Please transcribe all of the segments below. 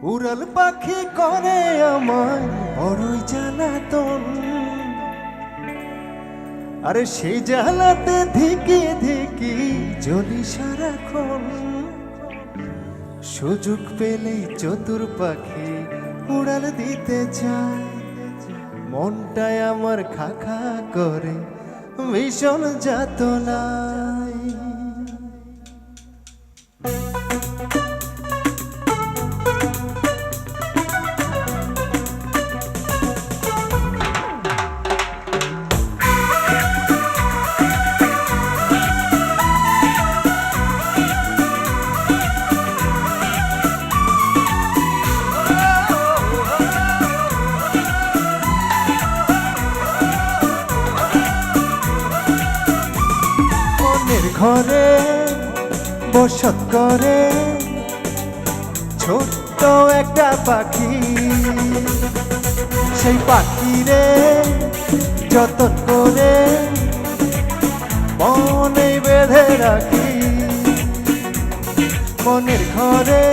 উড়াল পাখি করে আমায় বড়ই জ্বালাতন। আরে সেই জ্বালাতে ধিকি ধিকি জ্বলি সারাক্ষণ। সুযোগ পেলেই চতুর পাখি উড়াল দিতে চায়। মনটায় আমার খা খা করে ভীষণ যাতনায়। ঘরে বসত করে ছোট্ট একটা পাখি, সেই পাখিরে যতন করে মনে বেঁধে রাখি। মনের ঘরে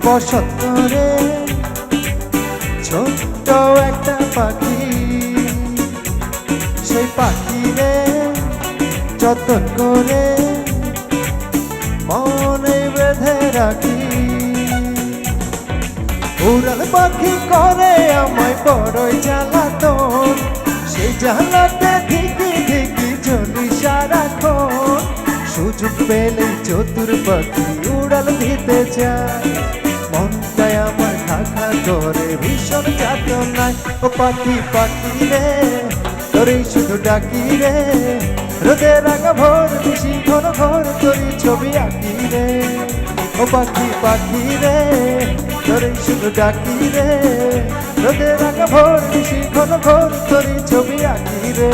বসত করে ছোট্ট একটা পাখি, সেই পাখিরে যতন করে মনে বেঁধে রাখি। উড়াল পাখি করে আমায় বড়ই জ্বালাতন। সেই জ্বালাতে ধিকি ধিকি জ্বলি সারাক্ষণ। সুযোগ পেলে চতুর পাখি উড়াল দিতে যায়। মনটায় আমার খা খা করে ভীষণ যাতনায়। ও পাখি পাখি রে তোরই শুধু ডাকি রে, রোদের রাঙা ভোর খুশি ঘন ঘর তোরই ছবি আঁকি রে। ও পাখি পাখি রে তোরই শুধু ডাকি রে, রোদের রাঙা ভোর খুশি ঘন ঘর তোরই ছবি আঁকি রে।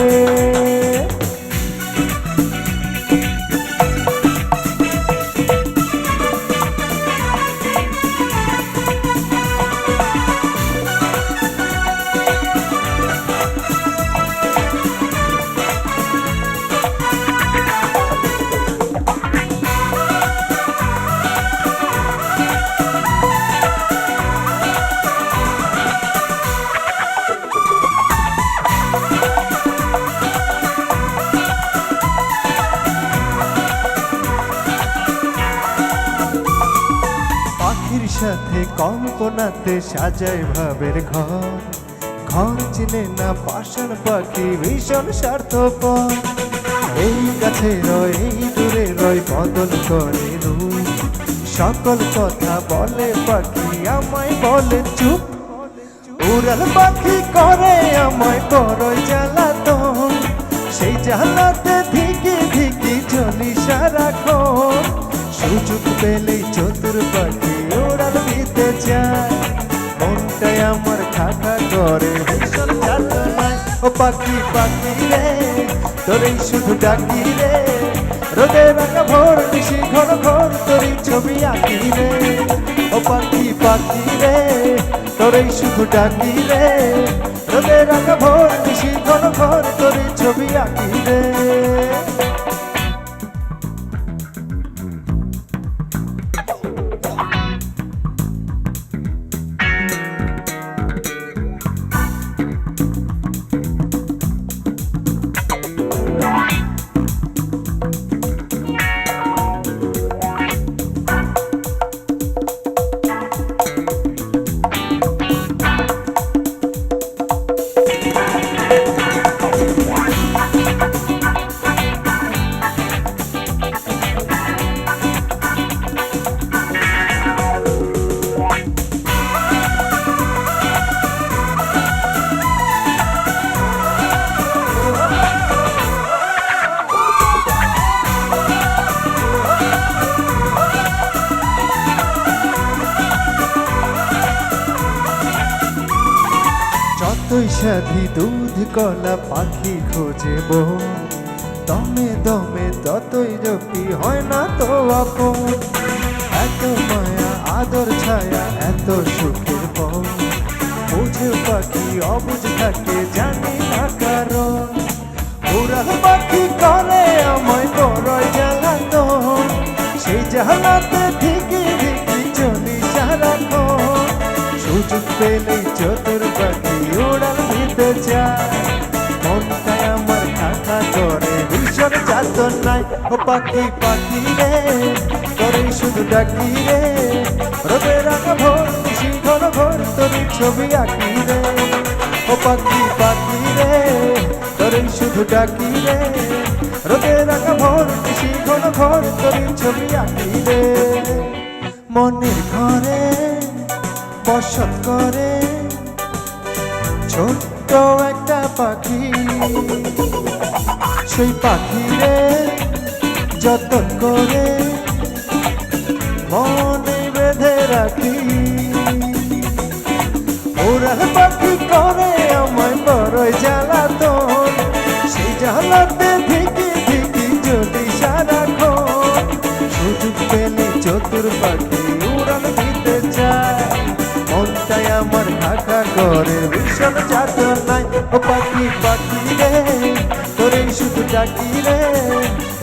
পাখির সাথে কল্পনাতে সাজায় ভাবের ঘর। ঘর চিনে না পাষাণ পাখি ভীষণ স্বার্থপর। এই গাছে রয় এই দূরে রয় বদল করে রূপ। সকল কথা বলে পাখি আমায় বলে চুপ। উড়াল পাখি করে আমায় বড়ই জ্বালাতন। সেই জ্বালাতে ধিকি ধিকি জ্বলি সারাক্ষণ। সুযোগ পেলেই চতুর পাখি উড়াল দিতে চায়। মনটায় আমার খা খা করে ভীষণ যাতনায়। ও পাখি পাখি রে তোরই শুধু ডাকি রে, রোদে রাঙা ভোর নিশি ঘন ঘর তোরই ছবি আঁকি রে। ও পাখি পাখি রে তোরই শুধু ডাকি রে, রোদে রাঙা ভোর নিশি ঘন ঘর তোরই ছবি আঁকি রে। যতই সাধি দুধ কলা পাখি খোঁজে বউ। দমে দমে ততই জপি হয় না তো আপন। এত মায়া আদর ছায়া এত সুখের পর, বুঝে পাখি অবুঝ থাকে জানি না কারণ। উড়াল পাখি করে আমায় বড়ই জ্বালাতন। সেই জ্বালাতে ধিকি ধিকি চলি সারাক্ষণ। সুযোগ পেলেই চতুর পাখি উড়াল দিতে চায় মনটাই আমার খাখা করে ভীষণ যাতনায় ও পাখি পাখি রে তোরে শুধু ডাকি রে রোদের আঁকা ভোর নিশি ঘন ঘোর তোর ছবি আঁকি রে ও পাখি পাখি রে তোরে শুধু ডাকি রে রোদের আঁকা ভোর নিশি ঘন ঘোর তোর ছবি আঁকি রে মনের ঘরে বসত করে ছোট্ট একটা পাখি সেই পাখিরে যতন করে মনে বেঁধে রাখি উড়াল পাখি করে আমায় বড়ই জ্বালাতন সেই জ্বালাতে ধিকি ধিকি যদি সারাক্ষণ সুযোগ পেলে চতুর পাখি উড়াল দিতে চায় মনটাই আমার খাখা করে ভীষণ যাতনায় ও পাখি পাখি রে তোরে শুধু ডাকি রে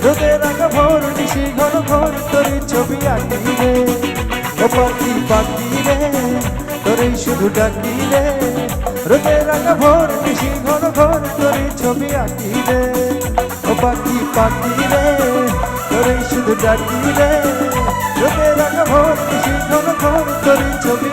রোদের আঁকা ভোর নিশি ঘন ঘোর তোর ছবি আঁকি রে ও পাখি পাখি রে তোরে শুধু ডাকি রে রোদের আঁকা ভোর নিশি ঘন ঘোর তোর ছবি আঁকি রে ও পাখি পাখি রে তোরে শুধু ডাকি রে রোদের আঁকা ভোর নিশি ঘন ঘোর তোর ছবি